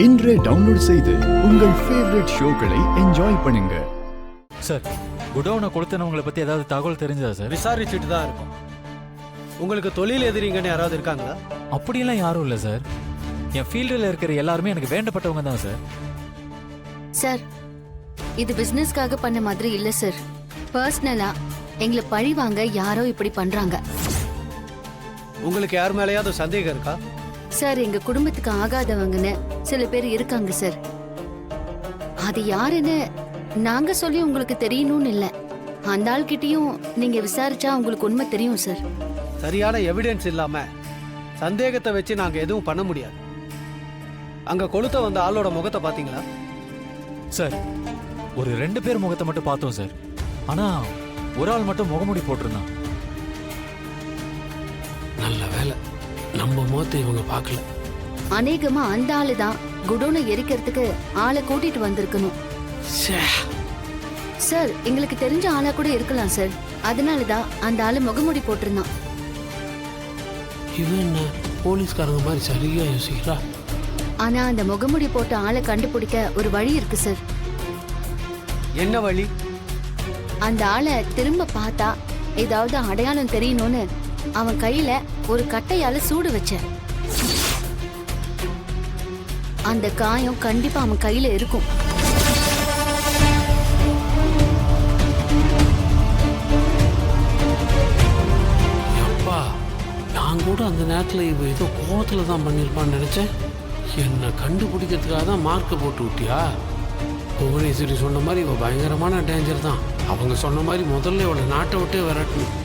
இன்றே டவுன்லோட் செய்து உங்கள் ஃபேவரட் ஷோக்களை என்ஜாய் பண்ணுங்க. சார், குடோனை கொளுத்தினவங்களை பத்தி ஏதாவது தகவல் தெரிஞ்சதா சார்? விசாரிச்சுட்டு தான் இருக்கும். உங்களுக்கு தொழில் எதிரிங்கன்னு யாராவது இருக்காங்களா? அப்படியெல்லாம் யாரும் இல்லை சார். என் ஃபீல்டில் இருக்கிற எல்லாருமே எனக்கு வேண்டப்பட்டவங்க தான் சார். சார், இது பிசினஸ்க்காக பண்ண மாதிரி இல்ல சார். பர்சனலா எங்களை பழி வாங்க யாரோ இப்படி பண்றாங்க. உங்களுக்கு யார் மேலேயாவது சந்தேகம் இருக்கா? சார், எங்க குடும்பத்துக்கு ஆகாதவங்கன்னு சில பேர் இருக்காங்க சார். அது யாருன்னு நாங்க சொல்லி உங்களுக்கு தெரியணும்னு இல்ல. அந்த ஆள்கிட்டயும் நீங்க விசாரிச்சா உங்களுக்கு உண்மை தெரியும் சார். சரியான எவிடன்ஸ் இல்லாம சந்தேகத்தை வச்சு நாங்க எதுவும் பண்ண முடியாது. அங்க கொளுத்த வந்த ஆளோட முகத்தை பாத்தீங்களா? சார், ஒரு 2 பேர் முகத்தை மட்டும் பார்த்தோம் சார். ஆனா ஒரு ஆள் மட்டும் முகமூடி போட்டிருந்தான். நல்ல வேலை, நம்ம முகத்தை இவங்க பார்க்கல. அநேகமா அந்த ஆளு தான் குடோனை எரிக்கிறதுக்கு ஆளை கூட்டிட்டு வந்திருக்கணும். சார், எங்களுக்கு தெரிஞ்ச ஆளா கூட இருக்கலாம் சார். அதனாலதான் அந்த ஆளு முகமூடி போட்டிருந்தான். இவன் என்ன போலீஸ்காரங்க மாதிரி சரியா யோசிக்கிறா? ஆனா அந்த முகமூடி போட்ட ஆளை கண்டுபிடிக்க ஒரு வழி இருக்கு சார். என்ன வழி? அந்த ஆளை திரும்ப பார்த்தா ஏதாவது அடையாளம் தெரியணும்னு அவன் கையில ஒரு கட்டையால சூடு வச்சேன். அந்த காயம் கண்டிப்பா அவன் கையில இருக்கும். அப்பா, நான் கூட அந்த நேரத்துல இவ ஏதோ கோவத்துல தான் பண்ணிருப்பான்னு நினைச்சேன். என்னை கண்டுபிடிக்கிறதுக்காக தான் மார்க்கை போட்டு விட்டியா? புவனேஸ்வரி சொன்ன மாதிரி இவ பயங்கரமான டேஞ்சர் தான். அவங்க சொன்ன மாதிரி முதல்ல இவளை நாட்டை விட்டே விரட்டணும்.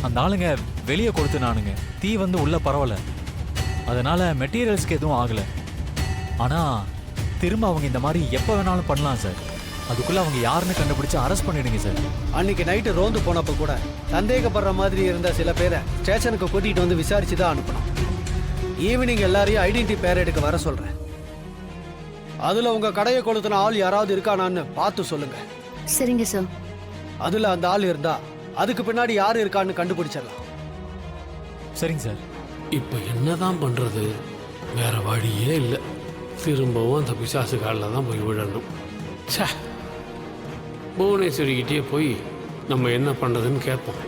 அந்த ஆளுங்க வெளியே கொடுத்துனானுங்க. தீ வந்து உள்ள பரவல, அதனால மெட்டீரியல்ஸ்க்கு எதுவும் ஆகல. ஆனா திரும்ப அவங்க இந்த மாதிரி எப்ப வேணாலும் பண்ணலாம் சார். அதுக்குள்ள அவங்க யாருன்னு கண்டுபிடிச்சு அரெஸ்ட் பண்ணிடுங்க சார். அன்னைக்கு நைட்டு ரோந்து போனப்ப கூட சந்தேகப்படுற மாதிரி இருந்த சில பேரை ஸ்டேஷனுக்கு கூட்டிட்டு வந்து விசாரிச்சு தான் அனுப்பணும். ஈவினிங் எல்லாரையும் ஐடென்டி பேரேடுக்கு வர சொல்றேன். அதுல உங்க கடையை கொளுத்தின ஆள் யாராவது இருக்கானான்னு பார்த்து சொல்லுங்க. சரிங்க சார். அதுல அந்த ஆள் இருந்தா அதுக்கு பின்னாடி யாரு இருக்கான்னு கண்டுபிடிச்சிடலாம். சரிங்க சார். இப்ப என்னதான் பண்றது? வேற வழியே இல்லை. திரும்பவும் அந்த பிசாசு காலில் தான் போய் விழணும். சே, புவனேஸ்வரிக்கிட்டே போய் நம்ம என்ன பண்ணுறதுன்னு கேட்போம்.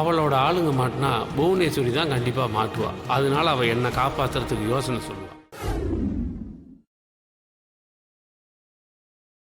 அவளோட ஆளுங்க மாட்டினா புவனேஸ்வரி தான் கண்டிப்பாக மாட்டுவா. அதனால அவள் என்னை காப்பாற்றுறதுக்கு யோசனை சொல்லுவாள்.